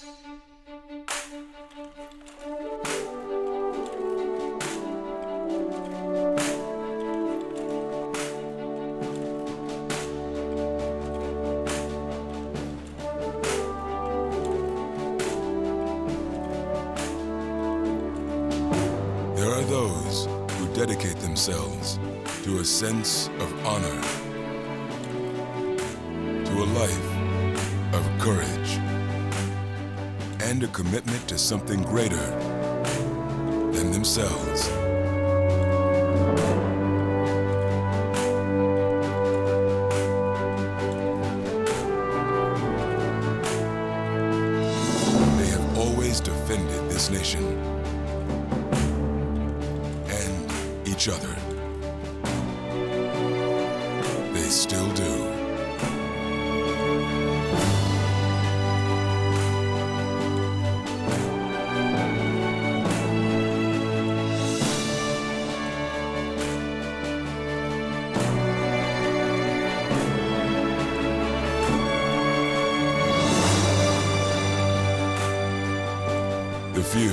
There are those who dedicate themselves to a sense of honor, to a life of courage, and a commitment to something greater than themselves. They have always defended this nation and each other. They still do. The few,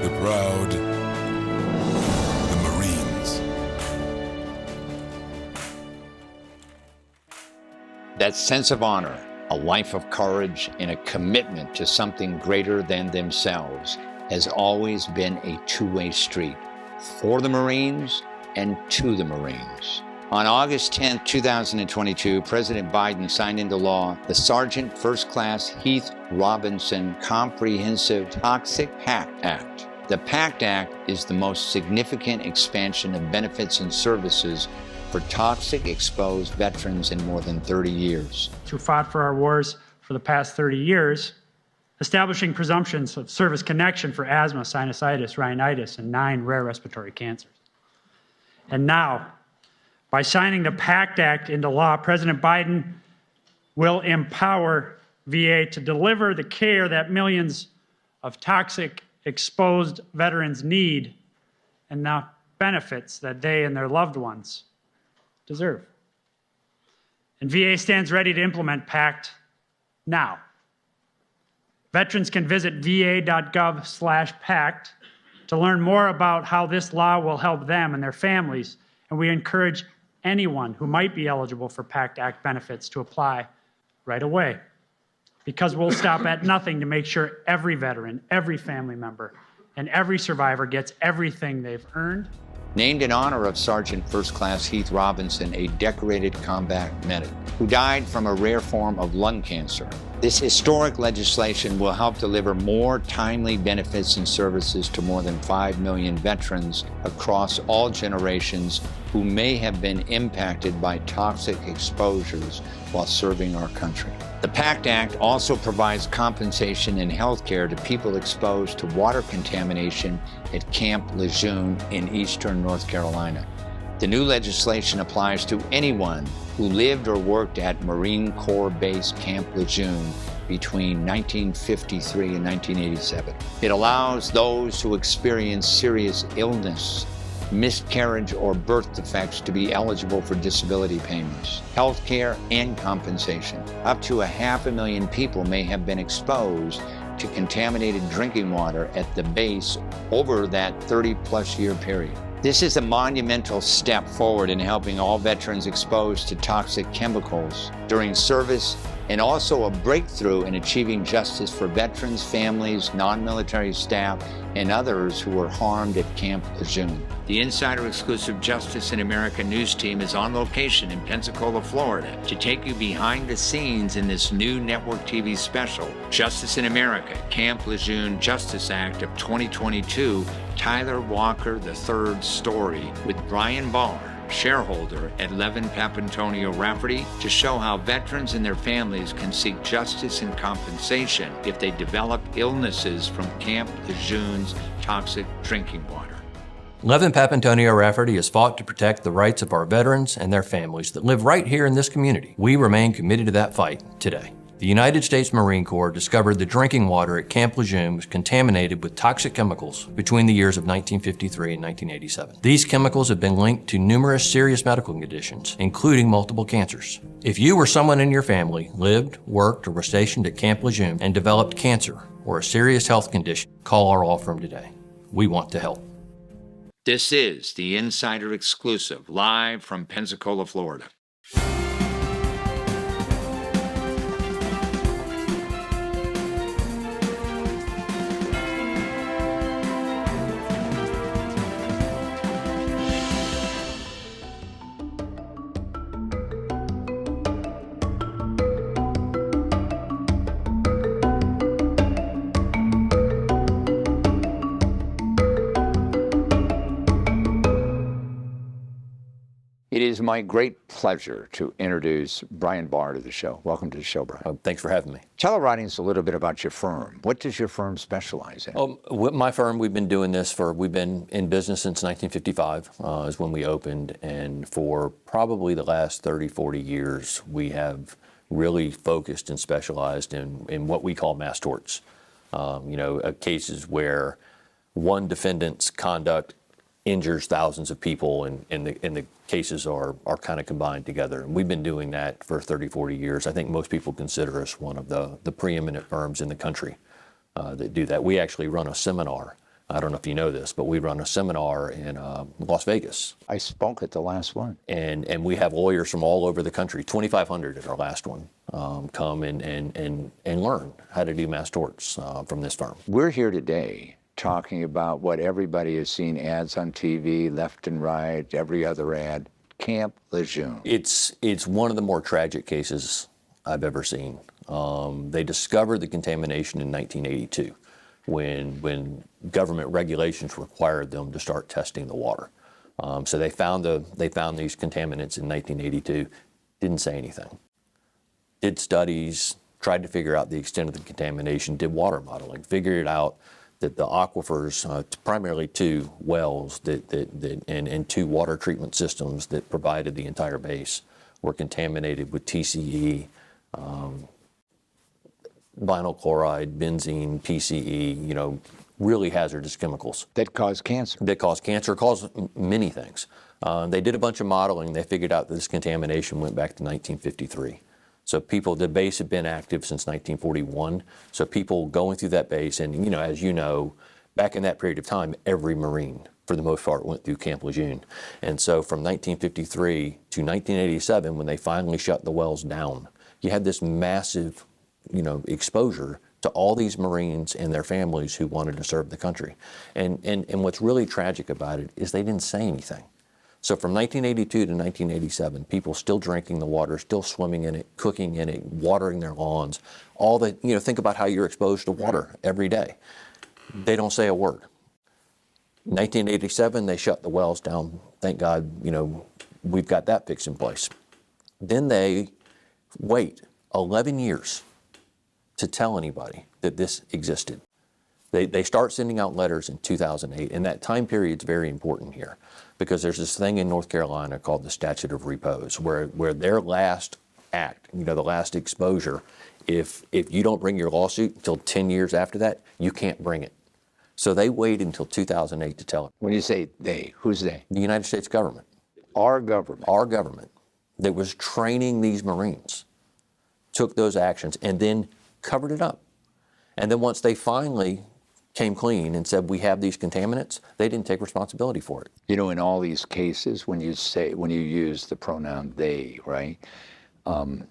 the proud, the Marines. That sense of honor, a life of courage, and a commitment to something greater than themselves has always been a two-way street, for the Marines and to the Marines. On August 10, 2022, President Biden signed into law the Sergeant First Class Heath Robinson Comprehensive Toxic PACT Act. The PACT Act is the most significant expansion of benefits and services for toxic exposed veterans in more than 30 years. Who fought for our wars for the past 30 years, establishing presumptions of service connection for asthma, sinusitis, rhinitis, and 9 rare respiratory cancers. And now, by signing the PACT Act into law, President Biden will empower VA to deliver the care that millions of toxic exposed veterans need and the benefits that they and their loved ones deserve. And VA stands ready to implement PACT now. Veterans can visit va.gov/PACT to learn more about how this law will help them and their families, and we encourage anyone who might be eligible for PACT Act benefits to apply right away, because we'll stop at nothing to make sure every veteran, every family member, and every survivor gets everything they've earned. Named in honor of Sergeant First Class Heath Robinson, a decorated combat medic who died from a rare form of lung cancer. This historic legislation will help deliver more timely benefits and services to more than 5 million veterans across all generations who may have been impacted by toxic exposures while serving our country. The PACT Act also provides compensation and health care to people exposed to water contamination at Camp Lejeune in eastern North Carolina. The new legislation applies to anyone who lived or worked at Marine Corps Base Camp Lejeune between 1953 and 1987. It allows those who experience serious illness, miscarriage, or birth defects to be eligible for disability payments, health care, and compensation. Up to 500,000 people may have been exposed to contaminated drinking water at the base over that 30-plus year period. This is a monumental step forward in helping all veterans exposed to toxic chemicals during service, and also a breakthrough in achieving justice for veterans, families, non-military staff, and others who were harmed at Camp Lejeune. The Insider Exclusive Justice in America news team is on location in Pensacola, Florida, to take you behind the scenes in this new network TV special, Justice in America, Camp Lejeune Justice Act of 2022, Tyler Walker III's story, with Brian Barr, shareholder at Levin Papantonio Rafferty, to show how veterans and their families can seek justice and compensation if they develop illnesses from Camp Lejeune's toxic drinking water. Levin Papantonio Rafferty has fought to protect the rights of our veterans and their families that live right here in this community. We remain committed to that fight today. The United States Marine Corps discovered the drinking water at Camp Lejeune was contaminated with toxic chemicals between the years of 1953 and 1987. These chemicals have been linked to numerous serious medical conditions, including multiple cancers. If you or someone in your family lived, worked, or was stationed at Camp Lejeune and developed cancer or a serious health condition, call our law firm today. We want to help. This is the Insider Exclusive, live from Pensacola, Florida. It is my great pleasure to introduce Brian Barr to the show. Welcome to the show, Brian. Thanks for having me. Tell our audience a little bit about your firm. What does your firm specialize in? With my firm, we've been in business since 1955 is when we opened, and for probably the last 30, 40 years, we have really focused and specialized in what we call mass torts. Cases where one defendant's conduct injures thousands of people, and the cases are kind of combined together. And we've been doing that for 30, 40 years. I think most people consider us one of the preeminent firms in the country that do that. We actually run a seminar. I don't know if you know this, but we run a seminar in Las Vegas. I spoke at the last one. And we have lawyers from all over the country, 2,500 at our last one, come and learn how to do mass torts from this firm. We're here today talking about what everybody has seen ads on TV, left and right, every other ad, Camp Lejeune. It's one of the more tragic cases I've ever seen. They discovered the contamination in 1982 when government regulations required them to start testing the water. So they found these contaminants in 1982, didn't say anything. Did studies, tried to figure out the extent of the contamination, did water modeling, figured it out that the aquifers, primarily two wells and two water treatment systems that provided the entire base, were contaminated with TCE, vinyl chloride, benzene, PCE, really hazardous chemicals. That cause cancer. That cause cancer, cause many things. They did a bunch of modeling. They figured out that this contamination went back to 1953. So the base had been active since 1941. So people going through that base, and as you know, back in that period of time, every Marine, for the most part, went through Camp Lejeune. And so from 1953 to 1987, when they finally shut the wells down, you had this massive, exposure to all these Marines and their families who wanted to serve the country. And what's really tragic about it is they didn't say anything. So from 1982 to 1987, people still drinking the water, still swimming in it, cooking in it, watering their lawns. All that, think about how you're exposed to water every day. They don't say a word. 1987, they shut the wells down. Thank God, we've got that fix in place. Then they wait 11 years to tell anybody that this existed. They start sending out letters in 2008, and that time period is very important here because there's this thing in North Carolina called the statute of repose, where their last act, the last exposure, if you don't bring your lawsuit until 10 years after that, you can't bring it. So they waited until 2008 to tell it. When you say they, who's they? The United States government. Our government. Our government that was training these Marines took those actions and then covered it up. And then once they finally came clean and said, we have these contaminants, they didn't take responsibility for it. In all these cases, when you use the pronoun they, right? The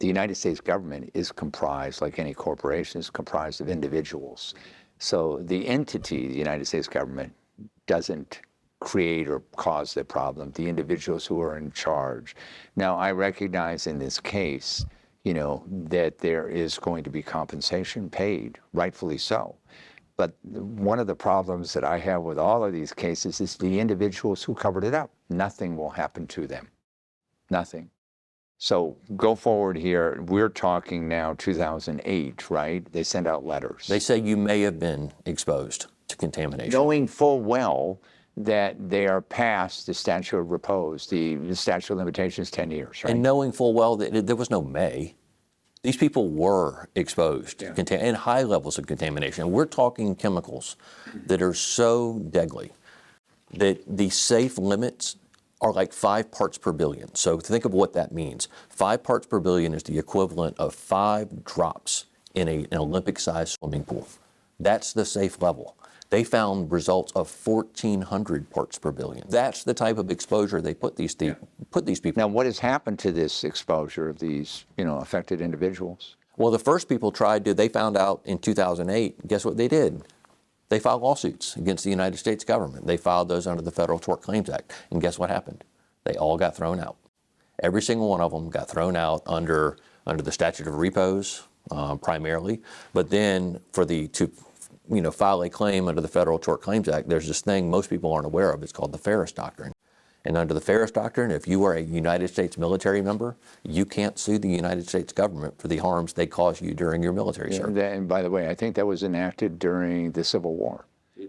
United States government is comprised, like any corporation, is comprised of individuals. So the entity, the United States government, doesn't create or cause the problem. The individuals who are in charge. Now, I recognize in this case, that there is going to be compensation paid, rightfully so. But one of the problems that I have with all of these cases is the individuals who covered it up. Nothing will happen to them. Nothing. So go forward here. We're talking now 2008, right? They sent out letters. They say you may have been exposed to contamination. Knowing full well that they are past the statute of repose. The statute of limitations is 10 years, right? And knowing full well that there was no may. These people were exposed in high levels of contamination. We're talking chemicals that are so deadly that the safe limits are like 5 parts per billion. So think of what that means. 5 parts per billion is the equivalent of 5 drops in an Olympic-sized swimming pool. That's the safe level. They found results of 1,400 parts per billion. That's the type of exposure they put these people. Now, what has happened to this exposure of these, affected individuals? Well, the first people they found out in 2008, guess what they did? They filed lawsuits against the United States government. They filed those under the Federal Tort Claims Act. And guess what happened? They all got thrown out. Every single one of them got thrown out under the statute of repose, primarily. But then to file a claim under the Federal Tort Claims Act, there's this thing most people aren't aware of. It's called the Ferris Doctrine. And under the Ferris Doctrine, if you are a United States military member, you can't sue the United States government for the harms they caused you during your military service. And by the way, I think that was enacted during the Civil War,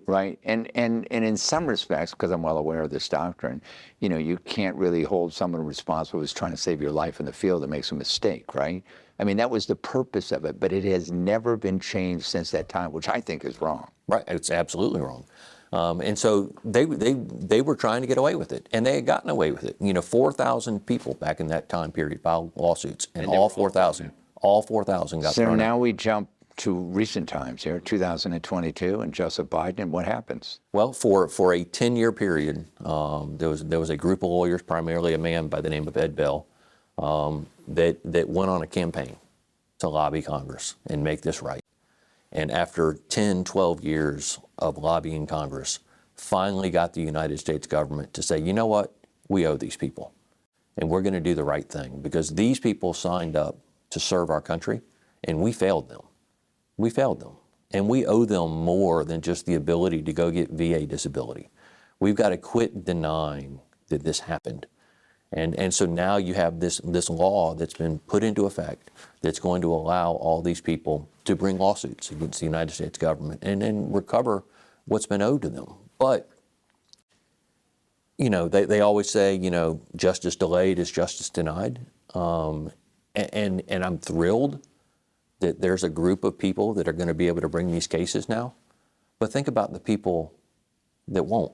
right? And in some respects, because I'm well aware of this doctrine, you can't really hold someone responsible who's trying to save your life in the field that makes a mistake, right? I mean, that was the purpose of it, but it has never been changed since that time, which I think is wrong. Right, it's absolutely wrong. And so they were trying to get away with it, and they had gotten away with it. 4,000 people back in that time period filed lawsuits, and all 4,000 got thrown out. So now we jump to recent times here, 2022, and Joseph Biden, and what happens? Well, for a 10-year period, there was a group of lawyers, primarily a man by the name of Ed Bell, that went on a campaign to lobby Congress and make this right. And after 10, 12 years of lobbying Congress, finally got the United States government to say, you know what, we owe these people. And we're going to do the right thing because these people signed up to serve our country and we failed them. We failed them. And we owe them more than just the ability to go get VA disability. We've got to quit denying that this happened. And so now you have this law that's been put into effect that's going to allow all these people to bring lawsuits against the United States government and then recover what's been owed to them. But, they always say, justice delayed is justice denied. And I'm thrilled that there's a group of people that are going to be able to bring these cases now. But think about the people that won't.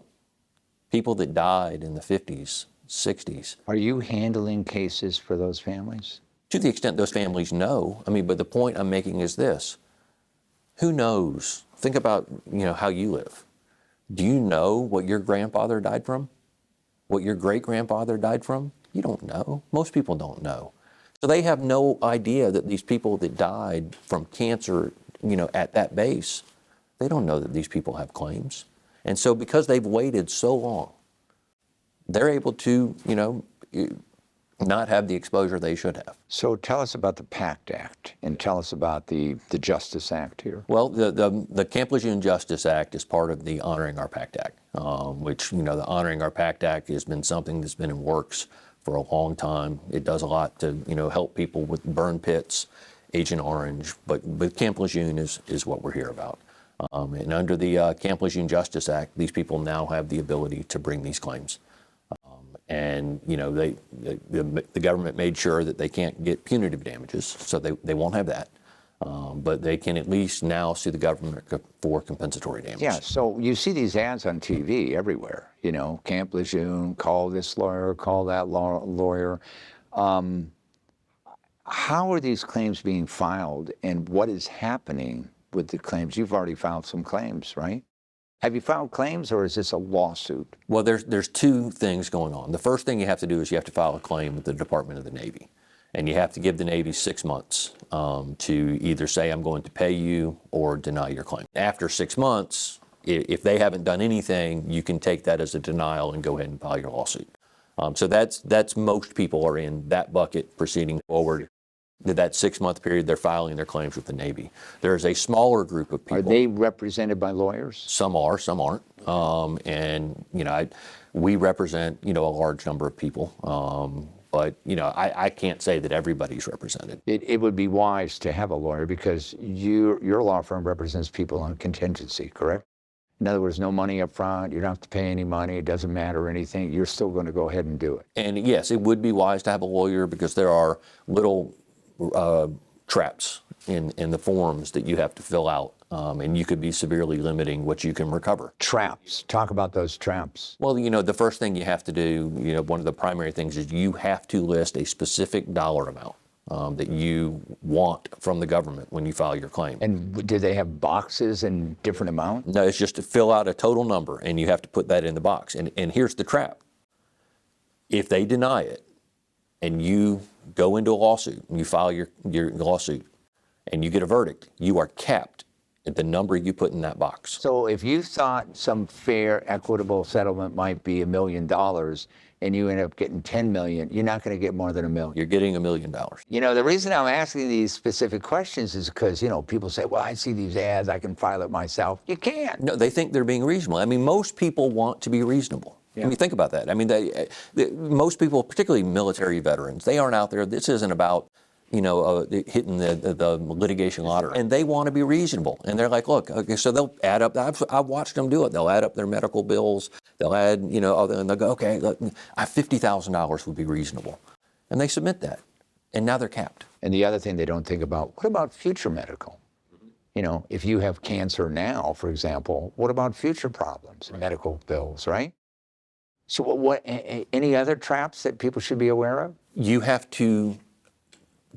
People that died in the 50s, 60s. Are you handling cases for those families? To the extent those families know. But the point I'm making is this. Who knows? Think about, how you live. Do you know what your grandfather died from? What your great-grandfather died from? You don't know. Most people don't know. So they have no idea that these people that died from cancer, at that base, they don't know that these people have claims. And so because they've waited so long, they're able to, not have the exposure they should have. So tell us about the PACT Act and tell us about the Justice Act here. Well, the Camp Lejeune Justice Act is part of the Honoring Our PACT Act, which, the Honoring Our PACT Act has been something that's been in works for a long time. It does a lot to, help people with burn pits, Agent Orange, but Camp Lejeune is what we're here about. And under the Camp Lejeune Justice Act, these people now have the ability to bring these claims. And, the government made sure that they can't get punitive damages, so they won't have that. But they can at least now sue the government for compensatory damages. Yeah, so you see these ads on TV everywhere, Camp Lejeune, call this lawyer, call that lawyer. How are these claims being filed and what is happening with the claims? You've already filed some claims, right? Have you filed claims or is this a lawsuit? Well, there's two things going on. The first thing you have to do is you have to file a claim with the Department of the Navy. And you have to give the Navy 6 months to either say, I'm going to pay you or deny your claim. After 6 months, if they haven't done anything, you can take that as a denial and go ahead and file your lawsuit. So that's most people are in that bucket proceeding forward. That 6 month period, they're filing their claims with the Navy. There is a smaller group of people. Are they represented by lawyers? Some are, some aren't. We represent, a large number of people. But, I can't say that everybody's represented. It would be wise to have a lawyer because your law firm represents people on contingency, correct? In other words, no money up front, you don't have to pay any money, it doesn't matter anything, you're still going to go ahead and do it. And yes, it would be wise to have a lawyer because there are little traps in the forms that you have to fill out, and you could be severely limiting what you can recover. Traps. Talk about those traps. Well, the first thing you have to do, one of the primary things is you have to list a specific dollar amount that you want from the government when you file your claim. And do they have boxes in different amounts? No, it's just to fill out a total number, and you have to put that in the box. And here's the trap. If they deny it, and you go into a lawsuit, and you file your lawsuit, and you get a verdict, you are capped at the number you put in that box. So if you thought some fair, equitable settlement might be $1 million, and you end up getting 10 million, you're not going to get more than $1 million. You're getting $1 million. The reason I'm asking these specific questions is because, people say, well, I see these ads, I can file it myself. You can't. No, they think they're being reasonable. I mean, most people want to be reasonable. Yeah. I mean, think about that. I mean, most people, particularly military veterans, they aren't out there. This isn't about, hitting the litigation lottery. And they want to be reasonable. And they're like, look, okay, so they'll add up. I've watched them do it. They'll add up their medical bills. They'll add, and they'll go, okay, look, $50,000 would be reasonable. And they submit that. And now they're capped. And the other thing they don't think about, what about future medical? If you have cancer now, for example, what about future problems, right? Medical bills, right? So what any other traps that people should be aware of? You have to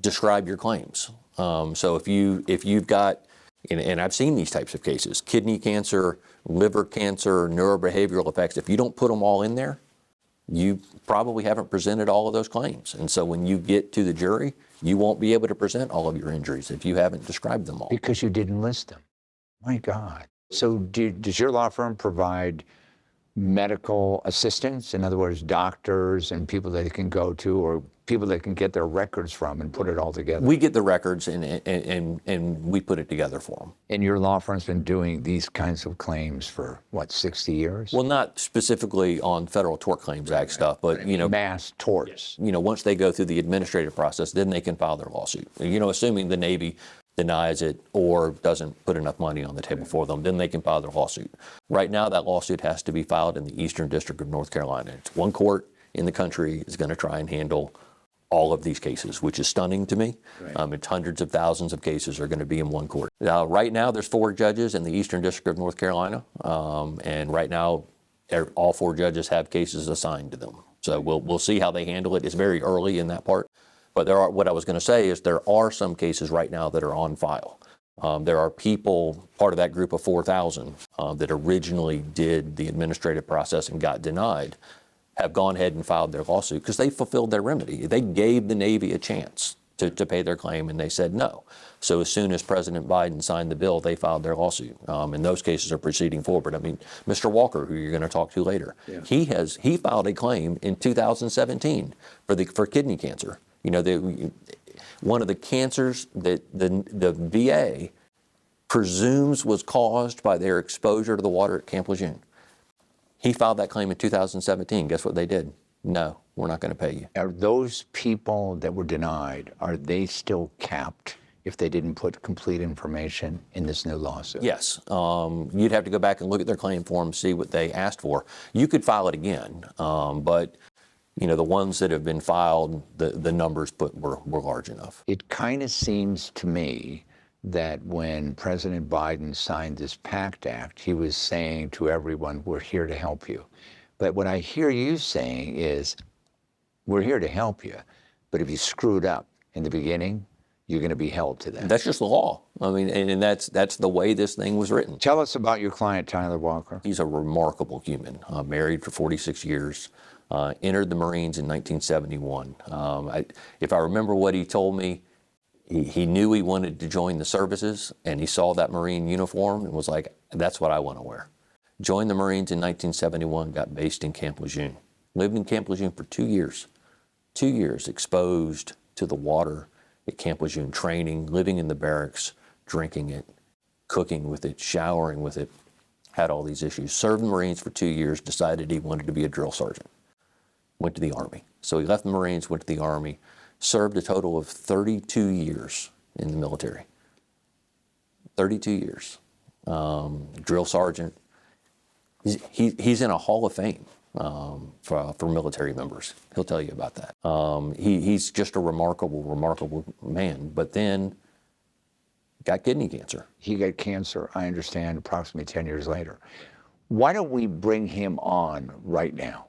describe your claims. So if you've got, and I've seen these types of cases, kidney cancer, liver cancer, neurobehavioral effects, if you don't put them all in there, you probably haven't presented all of those claims. And so when you get to the jury, you won't be able to present all of your injuries if you haven't described them all. Because you didn't list them. My God. So does your law firm provide medical assistants? In other words, doctors and people that they can go to, or people that can get their records from and put it all together? We get the records and we put it together for them. And your law firm's been doing these kinds of claims for, 60 years? Well, not specifically on Federal Tort Claims Act stuff, but, mass torts. Once they go through the administrative process, then they can file their lawsuit. Assuming the Navy denies it or doesn't put enough money on the table for them, then they can file their lawsuit. Right now, that lawsuit has to be filed in the Eastern District of North Carolina. It's one court in the country is going to try and handle all of these cases, which is stunning to me. Right. It's hundreds of thousands of cases are going to be in one court. Right now, there's 4 judges in the Eastern District of North Carolina, and right now, all 4 judges have cases assigned to them. So we'll see how they handle it. It's very early in that part. But what I was going to say is there are some cases right now that are on file. There are people, part of that group of 4,000 that originally did the administrative process and got denied, have gone ahead and filed their lawsuit because they fulfilled their remedy. They gave the Navy a chance to pay their claim, and they said no. So as soon as President Biden signed the bill, they filed their lawsuit. And those cases are proceeding forward. I mean, Mr. Walker, who you're going to talk to later, he filed a claim in 2017 for kidney cancer. One of the cancers that the VA presumes was caused by their exposure to the water at Camp Lejeune. He filed that claim in 2017. Guess what they did? No, we're not going to pay you. Are those people that were denied, are they still capped if they didn't put complete information in this new lawsuit? Yes. You'd have to go back and look at their claim form, see what they asked for. You could file it again, but the ones that have been filed, the numbers were large enough. It kind of seems to me that when President Biden signed this PACT Act, he was saying to everyone, we're here to help you. But what I hear you saying is, we're here to help you, but if you screwed up in the beginning, you're going to be held to that. That's just the law. I mean, and that's the way this thing was written. Tell us about your client, Tyler Walker. He's a remarkable human, married for 46 years. Entered the Marines in 1971. If I remember what he told me, he knew he wanted to join the services, and he saw that Marine uniform and was like, that's what I want to wear. Joined the Marines in 1971, got based in Camp Lejeune. Lived in Camp Lejeune for 2 years. 2 years exposed to the water at Camp Lejeune, training, living in the barracks, drinking it, cooking with it, showering with it, had all these issues. Served the Marines for 2 years, decided he wanted to be a drill sergeant. Went to the Army. So he left the Marines, went to the Army, served a total of 32 years in the military. 32 years. Drill sergeant. He's in a Hall of Fame. for military members. He'll tell you about that. He's just a remarkable man, but then got kidney cancer. He got cancer, I understand, approximately 10 years later. Why don't we bring him on right now?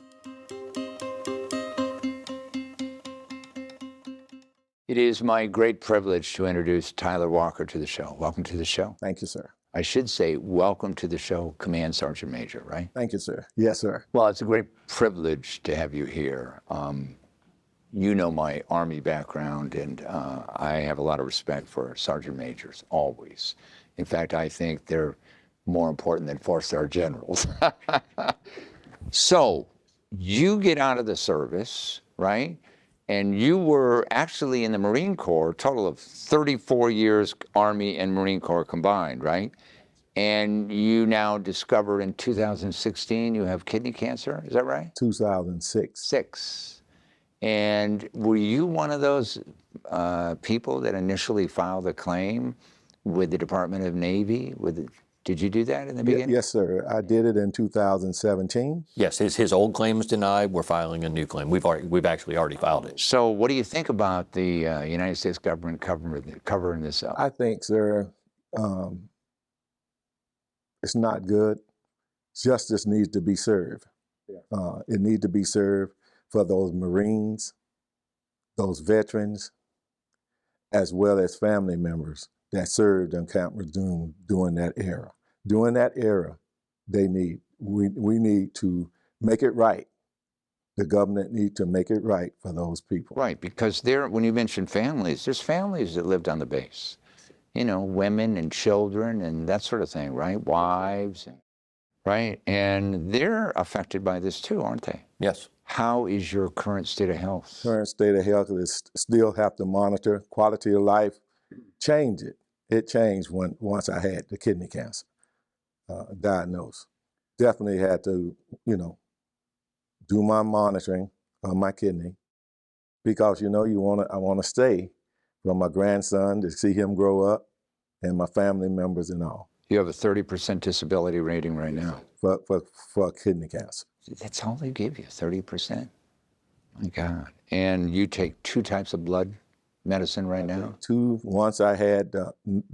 It is my great privilege to introduce Tyler Walker to the show. Welcome to the show. Thank you, sir. I should say, welcome to the show, Command Sergeant Major, right? Thank you, sir. Yes, sir. Well, it's a great privilege to have you here. You know my Army background, and I have a lot of respect for Sergeant Majors, always. In fact, I think they're more important than four-star generals. So, you get out of the service, right? And you were actually in the Marine Corps, a total of 34 years, Army and Marine Corps combined, right? And you now discover in 2016 you have kidney cancer, is that right? 2006. 6. And were you one of those people that initially filed a claim with the Department of Navy? Did you do that in the beginning? Yes, sir. I did it in 2017. Yes, his old claim is denied. We're filing a new claim. We've actually already filed it. So what do you think about the United States government covering this up? I think, sir, it's not good. Justice needs to be served. It needs to be served for those Marines, those veterans, as well as family members that served in Camp Lejeune during that era. During that era, we need to make it right. The government need to make it right for those people. Right, because when you mention families, there's families that lived on the base. You know, women and children and that sort of thing, right? Wives, right? And they're affected by this too, aren't they? Yes. How is your current state of health? Current state of health is still have to monitor. Quality of life, change it. It changed once I had the kidney cancer diagnosed. Definitely had to, do my monitoring of my kidney because, I want to stay for my grandson to see him grow up and my family members and all. You have a 30% disability rating right now. For kidney cancer. That's all they give you, 30%. My God. And you take 2 types of blood medicine right now? Once I had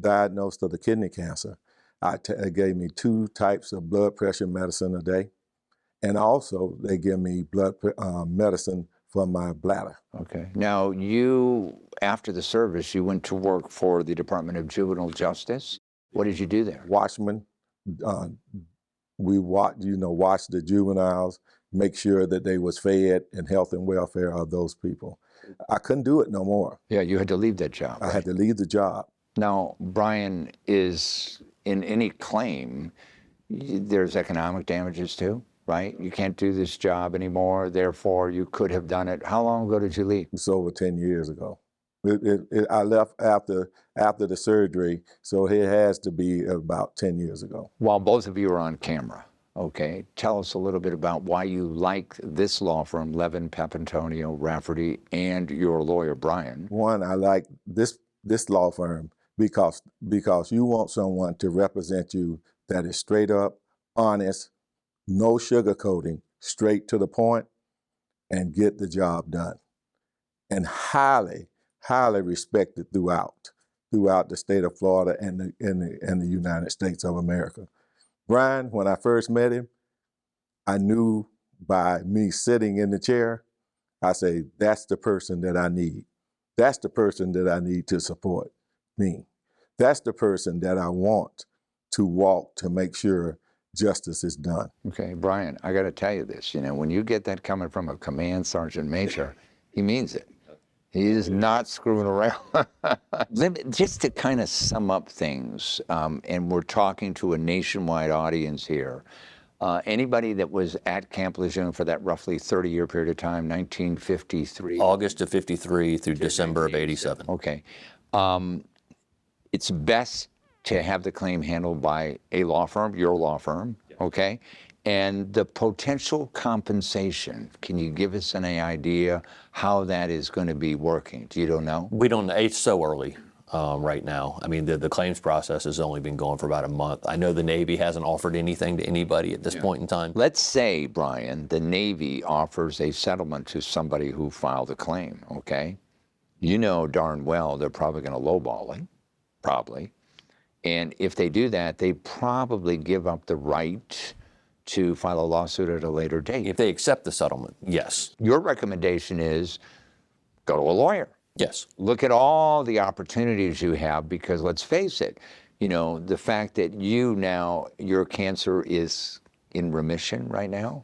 diagnosed of the kidney cancer, it gave me 2 types of blood pressure medicine a day. And also they give me blood medicine for my bladder. Okay. Now after the service, you went to work for the Department of Juvenile Justice. What did you do there? Watchman. We watch the juveniles, make sure that they was fed and health and welfare of those people. I couldn't do it no more. Yeah, you had to leave that job. I had to leave the job. Now, Brian, is in any claim, there's economic damages too, right? You can't do this job anymore, therefore you could have done it. How long ago did you leave? It's over 10 years ago. I left after the surgery, so it has to be about 10 years ago. While both of you are on camera, okay, tell us a little bit about why you like this law firm, Levin, Papantonio, Rafferty, and your lawyer, Brian. One, I like this law firm because you want someone to represent you that is straight up, honest, no sugarcoating, straight to the point, and get the job done. And highly respected throughout the state of Florida and the United States of America. Brian, when I first met him, I knew by me sitting in the chair, I say, that's the person that I need. That's the person that I need to support me. That's the person that I want to walk to make sure justice is done. Okay, Brian, I got to tell you this. When you get that coming from a command sergeant major, he means it. He is not screwing around. Just to kind of sum up things, and we're talking to a nationwide audience here, anybody that was at Camp Lejeune for that roughly 30-year period of time, 1953? August of 53 through December of 87. Okay. It's best to have the claim handled by a law firm, your law firm, okay? And the potential compensation, can you give us any idea how that is going to be working? You don't know? We don't know. It's so early. right now. I mean, the claims process has only been going for about a month. I know the Navy hasn't offered anything to anybody at this point in time. Let's say, Brian, the Navy offers a settlement to somebody who filed a claim, okay? You know darn well they're probably going to lowball it, probably. And if they do that, they probably give up the right to file a lawsuit at a later date. If they accept the settlement, yes. Your recommendation is go to a lawyer. Yes. Look at all the opportunities you have, because let's face it, you know, the fact that your cancer is in remission right now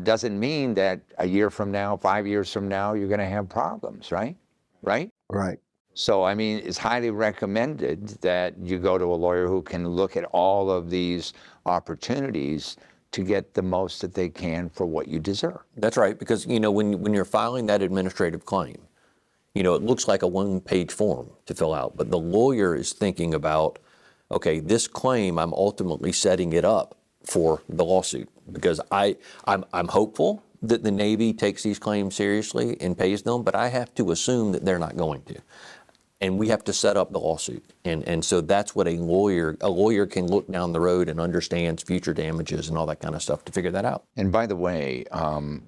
doesn't mean that a year from now, 5 years from now, you're going to have problems, right? Right? Right. So, I mean, it's highly recommended that you go to a lawyer who can look at all of these opportunities to get the most that they can for what you deserve. That's right, because, you know, when you're filing that administrative claim, you know, it looks like a one-page form to fill out, but the lawyer is thinking about, okay, this claim, I'm ultimately setting it up for the lawsuit, because I'm hopeful that the Navy takes these claims seriously and pays them, but I have to assume that they're not going to. And we have to set up the lawsuit. And so that's what a lawyer can look down the road and understands future damages and all that kind of stuff to figure that out. And by the way,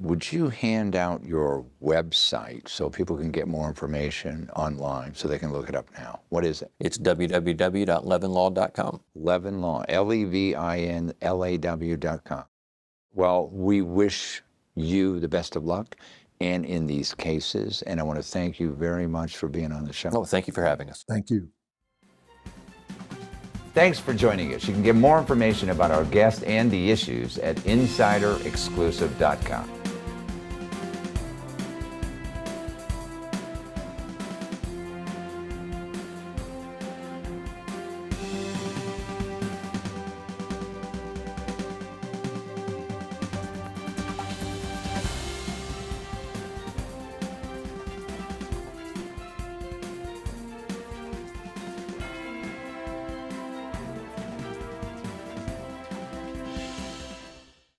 would you hand out your website so people can get more information online so they can look it up now? What is it? It's www.levinlaw.com. Levinlaw, LEVINLAW.com. Well, we wish you the best of luck and in these cases, and I want to thank you very much for being on the show. Oh, thank you for having us. Thank you. Thanks for joining us. You can get more information about our guest and the issues at insiderexclusive.com.